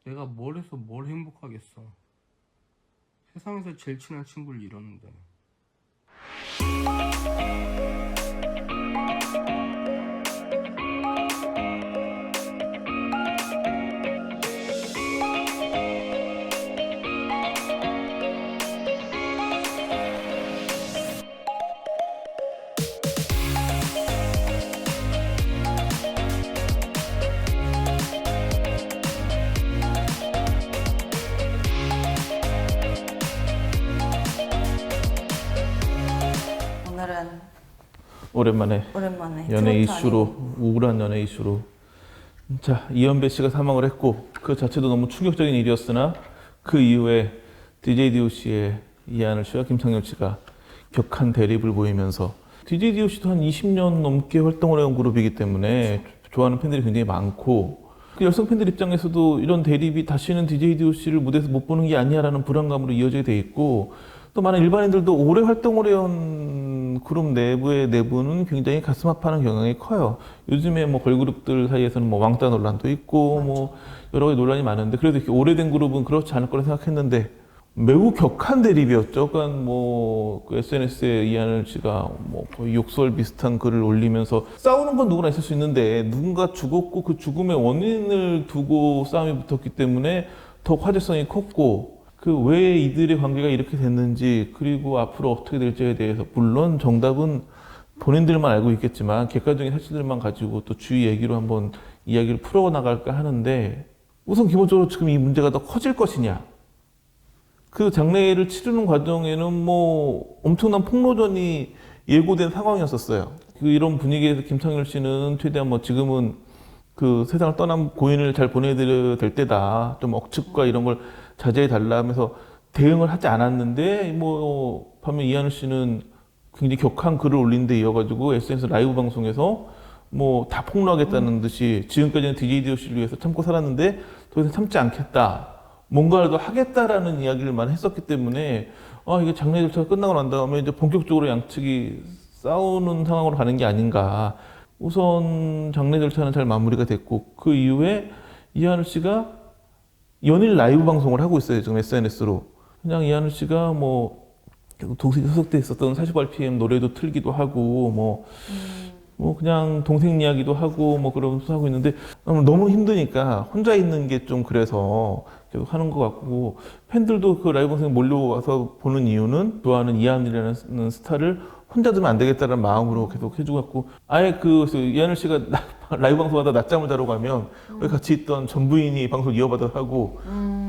내가 뭘 해서 뭘 행복하겠어. 세상에서 제일 친한 친구를 잃었는데. 오늘은 오랜만에 연애 트로트 이슈로, 우울한 연애 이슈로. 자, 이현배 씨가 사망을 했고 그 자체도 너무 충격적인 일이었으나 그 이후에 DJ DOC의 이하늘 씨와 김창렬 씨가 격한 대립을 보이면서, DJ DOC도 한 20년 넘게 활동을 해온 그룹이기 때문에 좋아하는 팬들이 굉장히 많고, 그 여성 팬들 입장에서도 이런 대립이 다시는 DJ DOC를 무대에서 못 보는 게 아니야라는 불안감으로 이어지게 돼 있고, 또 많은 일반인들도 오래 활동을 해온 그룹 내부의 내부는 굉장히 가슴 아파하는 경향이 커요. 요즘에 뭐 걸그룹들 사이에서는 뭐 왕따 논란도 있고 뭐 여러 가지 논란이 많은데, 그래도 이렇게 오래된 그룹은 그렇지 않을 거라 생각했는데 매우 격한 대립이었죠. 그러니까 뭐그 SNS에 이하늘 씨가 뭐 거의 욕설 비슷한 글을 올리면서, 싸우는 건 누구나 있을 수 있는데 누군가 죽었고 그 죽음의 원인을 두고 싸움이 붙었기 때문에 더욱 화제성이 컸고, 그 왜 이들의 관계가 이렇게 됐는지, 그리고 앞으로 어떻게 될지에 대해서 물론 정답은 본인들만 알고 있겠지만 객관적인 사실들만 가지고 또 주위 얘기로 한번 이야기를 풀어나갈까 하는데, 우선 기본적으로 지금 이 문제가 더 커질 것이냐, 그 장례를 치르는 과정에는 뭐 엄청난 폭로전이 예고된 상황이었었어요. 그 이런 분위기에서 김창렬 씨는 최대한 뭐 지금은 그 세상을 떠난 고인을 잘 보내드려야 될 때다, 좀 억측과 이런 걸 자제해 달라 하면서 대응을 하지 않았는데, 뭐 반면 이하늘 씨는 굉장히 격한 글을 올린 데 이어가지고 SNS 라이브 방송에서 뭐 다 폭로하겠다는 듯이, 지금까지는 DJ DOC를 위해서 참고 살았는데 더 이상 참지 않겠다, 뭔가라도 하겠다라는 이야기를만 했었기 때문에, 이게 장례 절차가 끝나고 난 다음에 이제 본격적으로 양측이 싸우는 상황으로 가는 게 아닌가. 우선 장례 절차는 잘 마무리가 됐고, 그 이후에 이하늘 씨가 연일 라이브 방송을 하고 있어요. 지금 SNS로. 그냥 이하늘 씨가 뭐 동생이 소속돼 있었던 40rpm 노래도 틀기도 하고, 뭐 그냥 동생 이야기도 하고 뭐 그러면서 하고 있는데, 너무 힘드니까 혼자 있는 게 좀 그래서 계속 하는 것 같고, 팬들도 그 라이브 방송에 몰려와서 보는 이유는 좋아하는 이하늘이라는 스타를 혼자 두면 안 되겠다는 마음으로 계속 해주고 갖고, 아예 그래서 이하늘 씨가 라이브 방송하다 낮잠을 자러 가면 거기 같이 있던 전부인이 방송 이어받아 하고,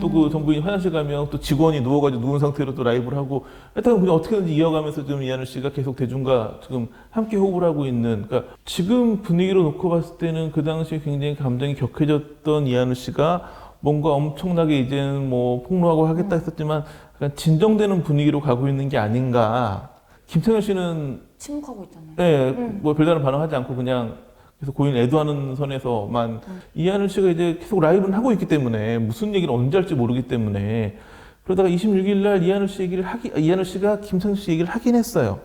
또 그 전부인 화장실 가면 또 직원이 누워가지고 누운 상태로 또 라이브를 하고, 하여튼 그냥 어떻게든지 이어가면서 좀 이하늘 씨가 계속 대중과 지금 함께 호흡을 하고 있는, 그러니까 지금 분위기로 놓고 봤을 때는 그 당시에 굉장히 감정이 격해졌던 이하늘 씨가 뭔가 엄청나게 이제는 뭐 폭로하고 하겠다 했었지만 약간 진정되는 분위기로 가고 있는 게 아닌가. 김창렬 씨는 침묵하고 있잖아요. 네, 뭐 별다른 반응하지 않고 그냥 계속 고인 애도하는 선에서만, 이하늘 씨가 이제 계속 라이브는 하고 있기 때문에 무슨 얘기를 언제 할지 모르기 때문에, 그러다가 26일 날 이하늘 씨가 김창렬 씨 얘기를 하긴 했어요.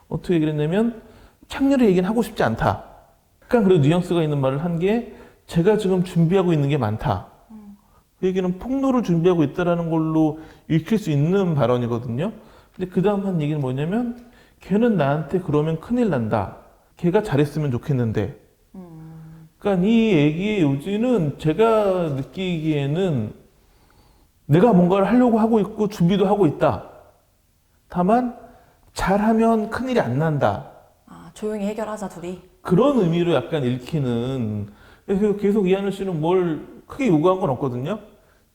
어떻게 얘기를 했냐면, 창렬의 얘기는 하고 싶지 않다. 약간 그래도 뉘앙스가 있는 말을 한 게, 제가 지금 준비하고 있는 게 많다. 그 얘기는 폭로를 준비하고 있다라는 걸로 읽힐 수 있는 발언이거든요. 근데 그 다음 한 얘기는 뭐냐면, 걔는 나한테 그러면 큰일 난다. 걔가 잘했으면 좋겠는데. 그러니까 이 얘기의 요지는 제가 느끼기에는 내가 뭔가를 하려고 하고 있고 준비도 하고 있다. 다만 잘하면 큰일이 안 난다. 조용히 해결하자 둘이. 그런 의미로 약간 읽히는. 그래서 계속 이하늘 씨는 뭘 크게 요구한 건 없거든요.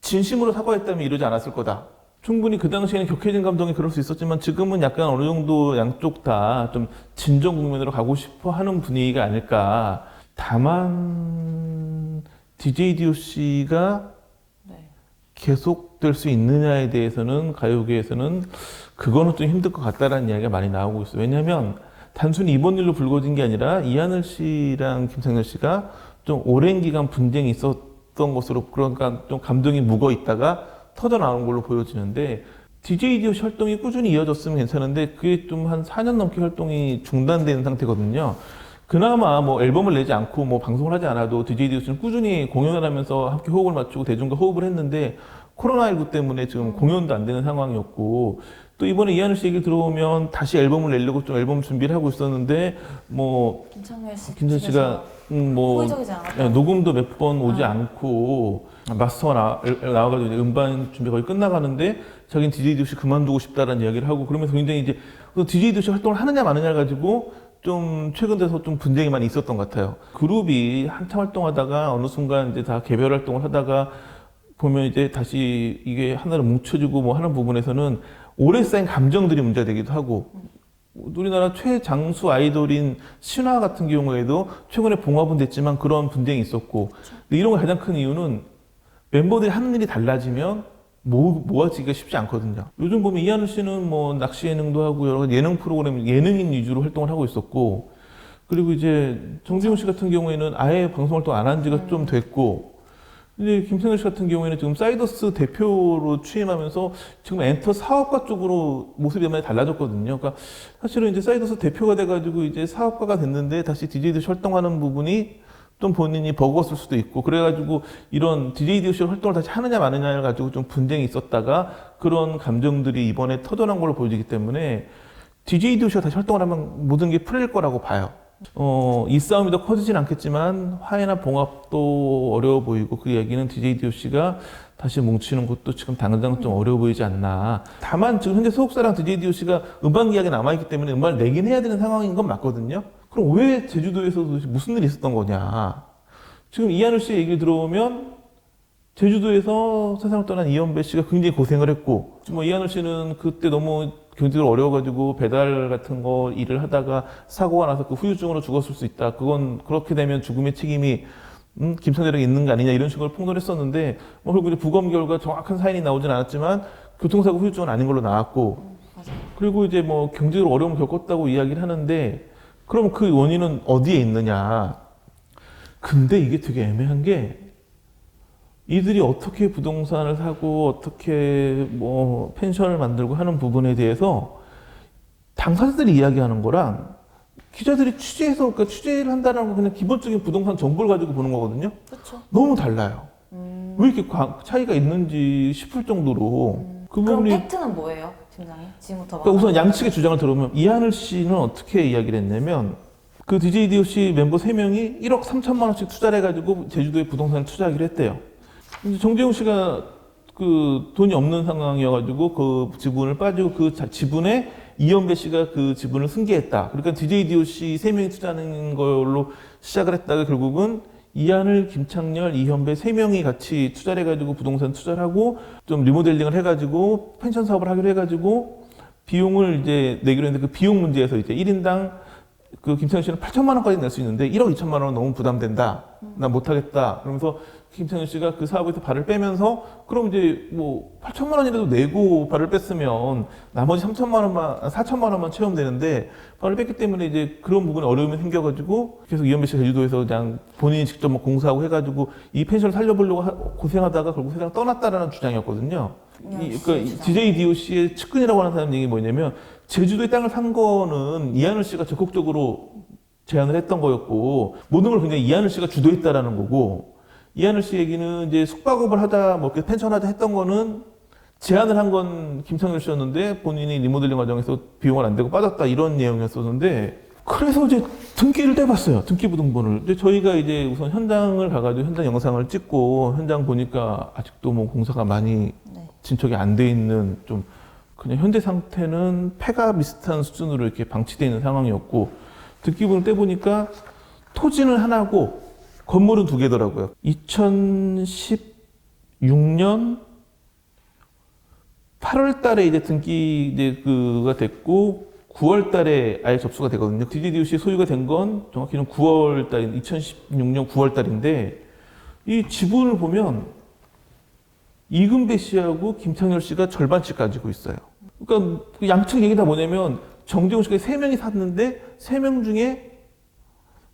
진심으로 사과했다면 이러지 않았을 거다. 충분히 그 당시에는 격해진 감정이 그럴 수 있었지만 지금은 약간 어느 정도 양쪽 다 좀 진정 국면으로 가고 싶어 하는 분위기가 아닐까. 다만 DJ DOC가 계속될 수 있느냐에 대해서는 가요계에서는 그거는 좀 힘들 것 같다라는 이야기가 많이 나오고 있어요. 왜냐하면 단순히 이번 일로 불거진 게 아니라 이하늘 씨랑 김창렬 씨가 좀 오랜 기간 분쟁이 있었던 것으로, 그러니까 좀 감정이 묵어 있다가 터져 나오는 걸로 보여지는데, DJ DOC 활동이 꾸준히 이어졌으면 괜찮은데 그게 좀 한 4년 넘게 활동이 중단된 상태거든요. 그나마 뭐 앨범을 내지 않고 뭐 방송을 하지 않아도 DJ DOC는 꾸준히 공연을 하면서 함께 호흡을 맞추고 대중과 호흡을 했는데 코로나19 때문에 지금 공연도 안 되는 상황이었고 또 이번에 이하늘 씨 얘기 들어오면 다시 앨범을 내려고 좀 앨범 준비를 하고 있었는데 뭐 김찬 씨가 뭐 호의적이지 않았다. 녹음도 몇 번 오지 않고 마스터가 나와가지고 이제 음반 준비 거의 끝나가는데 자기는 DJ DOC 그만두고 싶다라는 이야기를 하고 그러면서 굉장히 이제 DJ DOC 활동을 하느냐 마느냐를 가지고 좀 최근 들어서 좀 분쟁이 많이 있었던 것 같아요. 그룹이 한참 활동하다가 어느 순간 이제 다 개별 활동을 하다가 보면 이제 다시 이게 하나로 뭉쳐지고 뭐 하는 부분에서는 오래 쌓인 감정들이 문제가 되기도 하고 우리나라 최장수 아이돌인 신화 같은 경우에도 최근에 봉합은 됐지만 그런 분쟁이 있었고 근데 이런 거 가장 큰 이유는 멤버들이 하는 일이 달라지면 모아지기가 쉽지 않거든요. 요즘 보면 이하늘 씨는 뭐 낚시 예능도 하고 여러 가지 예능 프로그램 예능인 위주로 활동을 하고 있었고 그리고 이제 정지용 씨 같은 경우에는 아예 방송 활동 안 한 지가 좀 됐고 이제 김승현 씨 같은 경우에는 지금 사이더스 대표로 취임하면서 지금 엔터 사업가 쪽으로 모습이 많이 달라졌거든요. 그러니까 사실은 이제 사이더스 대표가 돼가지고 이제 사업가가 됐는데 다시 DJ도 활동하는 부분이 좀 본인이 버거웠을 수도 있고 그래가지고 이런 DJ DOC 활동을 다시 하느냐 마느냐를 가지고 좀 분쟁이 있었다가 그런 감정들이 이번에 터져난 걸로 보여지기 때문에 DJ DOC가 다시 활동을 하면 모든 게 풀릴 거라고 봐요. 이 싸움이 더 커지진 않겠지만 화해나 봉합도 어려워 보이고 그 얘기는 DJ DOC가 다시 뭉치는 것도 지금 당장 좀 어려워 보이지 않나. 다만 지금 현재 소속사랑 DJ DOC가 음반 계약이 남아있기 때문에 음반을 내긴 해야 되는 상황인 건 맞거든요. 그럼 왜 제주도에서 도대체 무슨 일이 있었던 거냐. 지금 이하늘 씨 얘기 들어오면 제주도에서 세상을 떠난 이현배 씨가 굉장히 고생을 했고 뭐 이하늘 씨는 그때 너무 경제적으로 어려워가지고 배달 같은 거 일을 하다가 사고가 나서 그 후유증으로 죽었을 수 있다. 그건 그렇게 되면 죽음의 책임이 김선재에게 있는 거 아니냐 이런 식으로 폭로했었는데 뭐 그리고 이제 부검 결과 정확한 사인이 나오진 않았지만 교통사고 후유증은 아닌 걸로 나왔고 그리고 이제 뭐 경제적으로 어려움을 겪었다고 이야기를 하는데 그럼 그 원인은 어디에 있느냐. 근데 이게 되게 애매한 게 이들이 어떻게 부동산을 사고 어떻게 뭐 펜션을 만들고 하는 부분에 대해서 당사자들이 이야기하는 거랑 기자들이 취재해서 그러니까 취재를 한다는 건 그냥 기본적인 부동산 정보를 가지고 보는 거거든요. 그렇죠. 너무 달라요. 왜 이렇게 차이가 있는지 싶을 정도로 그 그럼 부분이 팩트는 뭐예요, 팀장님? 지금부터 그러니까 우선 양측의 주장을 들어보면 이하늘 씨는 어떻게 이야기를 했냐면 그 DJ DOC 멤버 3명이 1억 3천만 원씩 투자를 해가지고 제주도에 부동산을 투자하기로 했대요. 이제 정재용 씨가 그 돈이 없는 상황이어가지고 그 지분을 빠지고 그 지분에 이현배 씨가 그 지분을 승계했다. 그러니까 DJ DOC 3명이 투자하는 걸로 시작을 했다가 결국은 이하늘, 김창렬, 이현배 3명이 같이 투자를 해가지고 부동산 투자를 하고 좀 리모델링을 해가지고 펜션 사업을 하기로 해가지고 비용을 이제 내기로 했는데 그 비용 문제에서 이제 1인당 그 김창렬 씨는 8천만 원까지 낼 수 있는데 1억 2천만 원은 너무 부담된다. 난 못하겠다. 그러면서 김창렬 씨가 그 사업에서 발을 빼면서 그럼 이제 뭐 8천만 원이라도 내고 발을 뺐으면 나머지 3천만 원만 4천만 원만 채우면 발을 뺐기 때문에 이제 그런 부분에 어려움이 생겨가지고 계속 이현배 씨가 제주도에서 그냥 본인이 직접 뭐 공사하고 해가지고 이 펜션을 살려보려고 고생하다가 결국 세상 떠났다라는 주장이었거든요. 그러니까 DJ DOC의 측근이라고 하는 사람 얘기 뭐냐면 제주도에 땅을 산 거는 이하늘 씨가 적극적으로 제안을 했던 거였고 모든 걸 굉장히 이하늘 씨가 주도했다라는 거고 이하늘 씨 얘기는 이제 숙박업을 하다 뭐 이렇게 펜션 하다 했던 거는 제안을 한 건 김창렬 씨였는데 본인이 리모델링 과정에서 비용을 안 대고 빠졌다 이런 내용이었었는데 그래서 이제 등기를 떼봤어요. 등기부등본을. 이제 저희가 이제 우선 현장을 가가지고 현장 영상을 찍고 현장 보니까 아직도 뭐 공사가 많이 진척이 안 돼 있는 좀 그냥 현재 상태는 폐가 비슷한 수준으로 이렇게 방치되어 있는 상황이었고 등기부를 떼보니까 토지는 하나고 건물은 2개더라고요. 2016년 8월 달에 이제 등기 이제 그가 됐고 9월 달에 아예 접수가 되거든요. DJ DOC 소유가 된 건 정확히는 9월 달인 2016년 9월 달인데 이 지분을 보면 이금배 씨하고 김창렬 씨가 절반씩 가지고 있어요. 그러니까 양측 얘기 다 뭐냐면 정재용 씨가 3명이 샀는데 3명 중에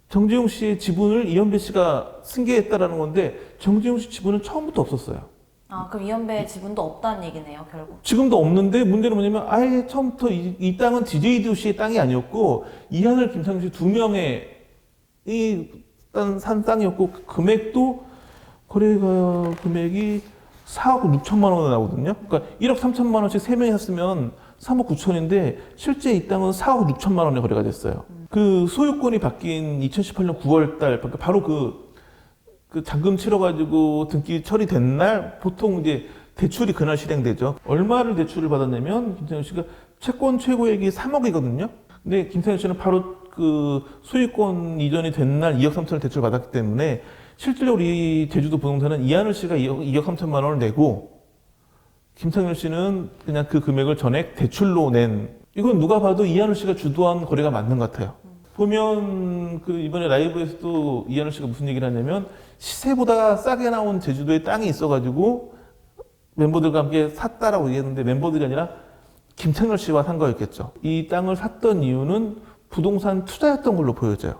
정재용 씨의 지분을 이현배 씨가 승계했다라는 건데 정재용 씨 지분은 처음부터 없었어요. 아, 그럼 이현배의 지분도 없다는 얘기네요, 결국. 지금도 없는데 문제는 뭐냐면 아예 처음부터 이 땅은 DJ DOC의 땅이 아니었고 이하늘, 김창렬 씨 2명의 일단 산 땅이었고 금액도 거래가 금액이 4억 6천만 원 나오거든요. 그러니까 1억 3천만 원씩 3명이 샀으면 3억 9천인데 실제 이 땅은 4억 6천만 원에 거래가 됐어요. 그 소유권이 바뀐 2018년 9월 달 바로 그 잔금 치러가지고 등기 처리된 날 보통 이제 대출이 그날 실행되죠. 얼마를 대출을 받았냐면 김상현 씨가 채권 최고액이 3억이거든요. 근데 김상현 씨는 바로 그 소유권 이전이 된 날 2억 3천을 대출 받았기 때문에 실질적으로 이 제주도 부동산은 이하늘 씨가 2억 3천만 원을 내고 김상현 씨는 그냥 그 금액을 전액 대출로 낸, 이건 누가 봐도 이하늘 씨가 주도한 거래가 맞는 것 같아요. 보면 그 이번에 라이브에서도 이하늘 씨가 무슨 얘기를 하냐면 시세보다 싸게 나온 제주도에 땅이 있어가지고 멤버들과 함께 샀다라고 얘기했는데 멤버들이 아니라 김창렬 씨와 산 거였겠죠. 이 땅을 샀던 이유는 부동산 투자였던 걸로 보여져요.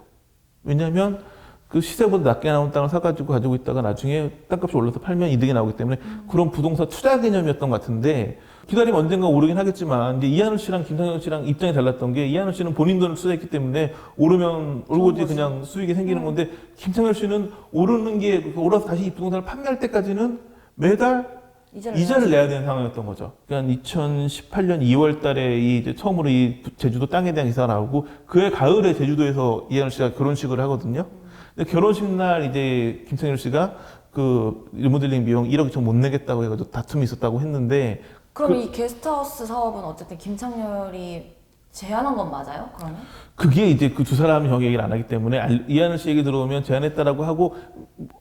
왜냐하면 그 시세보다 낮게 나온 땅을 사가지고 가지고 있다가 나중에 땅값이 올라서 팔면 이득이 나오기 때문에 그런 부동산 투자 개념이었던 것 같은데, 기다리면 언젠가 오르긴 하겠지만 이제 이하늘 씨랑 김상현 씨랑 입장이 달랐던 게, 이하늘 씨는 본인 돈을 투자했기 때문에 오르면 오르고지 그냥 수익이 생기는 건데, 김상현 씨는 오르는 게 올라서 다시 이 부동산을 판매할 때까지는 매달 이자를 내야 되는 상황이었던 거죠. 그러니까 2018년 2월 달에 이제 처음으로 이 제주도 땅에 대한 기사가 나오고, 그해 가을에 제주도에서 이하늘 씨가 결혼식을 하거든요. 근데 결혼식 날 이제 김창렬 씨가 그 리모델링 비용 1억 2천 못 내겠다고 해가지고 다툼이 있었다고 했는데, 그럼 이 게스트하우스 사업은 어쨌든 김창렬이 제안한 건 맞아요? 그러면? 그게 이제 그 두 사람이 정확히 얘기를 안 하기 때문에 이하늘 씨 얘기 들어오면 제안했다라고 하고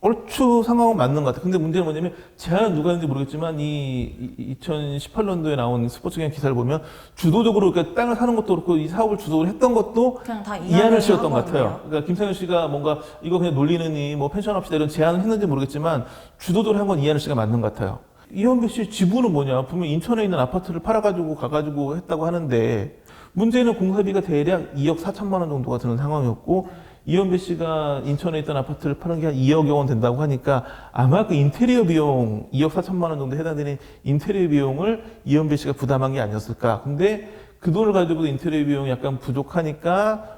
얼추 상황은 맞는 것 같아요. 근데 문제는 뭐냐면 제안은 누가 했는지 모르겠지만 이 2018년도에 나온 스포츠경 기사를 보면 주도적으로 그러니까 땅을 사는 것도 그렇고 이 사업을 주도를 했던 것도 그냥 다 이하늘 씨였던 것 한 같아요. 거네요. 그러니까 김상현 씨가 뭔가 이거 그냥 놀리느니 뭐 펜션 합시다 이런 제안을 했는지 모르겠지만 주도적으로 한 건 이하늘 씨가 맞는 것 같아요. 이현배 씨 지분은 뭐냐? 분명 인천에 있는 아파트를 팔아가지고 가가지고 했다고 하는데, 문제는 공사비가 대략 2억 4천만 원 정도가 드는 상황이었고, 이현배 씨가 인천에 있던 아파트를 파는 게 한 2억여 원 된다고 하니까 아마 그 인테리어 비용 2억 4천만 원 정도 해당되는 인테리어 비용을 이현배 씨가 부담한 게 아니었을까. 근데 그 돈을 가지고 인테리어 비용이 약간 부족하니까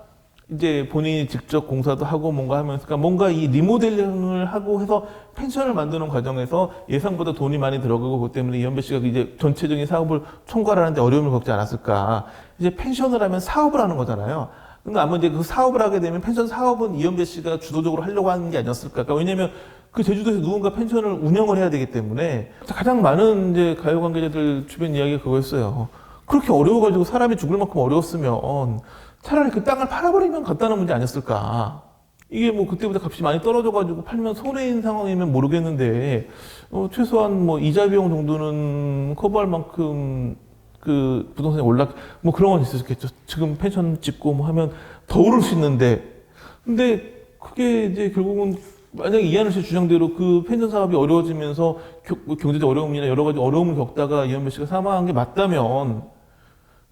이제 본인이 직접 공사도 하고 뭔가 하면서, 그러니까 뭔가 이 리모델링을 하고 해서 펜션을 만드는 과정에서 예상보다 돈이 많이 들어가고, 그것 때문에 이현배 씨가 이제 전체적인 사업을 총괄하는데 어려움을 겪지 않았을까. 이제 펜션을 하면 사업을 하는 거잖아요. 근데 아마 이제 그 사업을 하게 되면 펜션 사업은 이현배 씨가 주도적으로 하려고 하는 게 아니었을까. 그러니까 왜냐면 그 제주도에서 누군가 펜션을 운영을 해야 되기 때문에 가장 많은 이제 가요 관계자들 주변 이야기가 그거였어요. 그렇게 어려워가지고 사람이 죽을 만큼 어려웠으면 차라리 그 땅을 팔아버리면 간단한 문제 아니었을까. 이게 뭐 그때보다 값이 많이 떨어져가지고 팔면 손해인 상황이면 모르겠는데, 최소한 뭐 이자 비용 정도는 커버할 만큼 그 부동산이 뭐 그런 건 있었겠죠. 지금 펜션 짓고 뭐 하면 더 오를 수 있는데. 근데 그게 이제 결국은 만약에 이하늘 씨 주장대로 그 펜션 사업이 어려워지면서 경제적 어려움이나 여러 가지 어려움을 겪다가 이현배 씨가 사망한 게 맞다면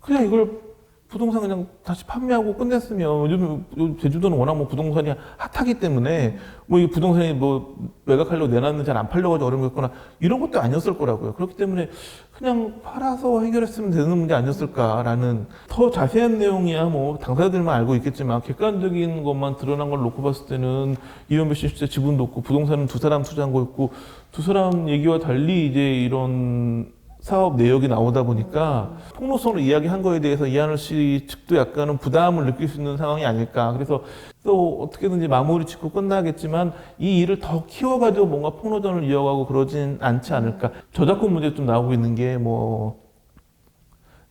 그냥 이걸 부동산 그냥 다시 판매하고 끝냈으면, 요즘 제주도는 워낙 뭐 부동산이 핫하기 때문에 뭐 이 부동산이 뭐 매각하려고 내놨는데 잘 안 팔려가지고 어려움이 있거나 이런 것도 아니었을 거라고요. 그렇기 때문에 그냥 팔아서 해결했으면 되는 문제 아니었을까라는, 더 자세한 내용이야 뭐 당사자들만 알고 있겠지만 객관적인 것만 드러난 걸 놓고 봤을 때는 이현배 씨 진짜 지분도 없고 부동산은 두 사람 투자한 거였고, 두 사람 얘기와 달리 이제 이런 사업 내역이 나오다 보니까 폭로성으로 이야기한 거에 대해서 이하늘 씨 측도 약간은 부담을 느낄 수 있는 상황이 아닐까. 그래서 또 어떻게든지 마무리 짓고 끝나겠지만 이 일을 더 키워가지고 뭔가 폭로전을 이어가고 그러진 않지 않을까. 저작권 문제 좀 나오고 있는 게 뭐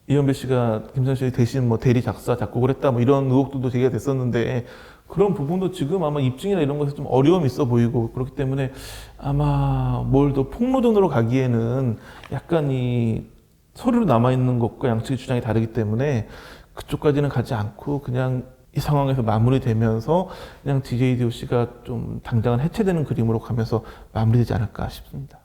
이현배 씨가 김상현 씨 대신 뭐 대리 작사 작곡을 했다 뭐 이런 의혹들도 제기가 됐었는데, 그런 부분도 지금 아마 입증이나 이런 것에 좀 어려움이 있어 보이고, 그렇기 때문에 아마 뭘 더 폭로전으로 가기에는 약간 이 서류로 남아있는 것과 양측의 주장이 다르기 때문에 그쪽까지는 가지 않고 그냥 이 상황에서 마무리되면서 그냥 DJDOC가 좀 당장은 해체되는 그림으로 가면서 마무리되지 않을까 싶습니다.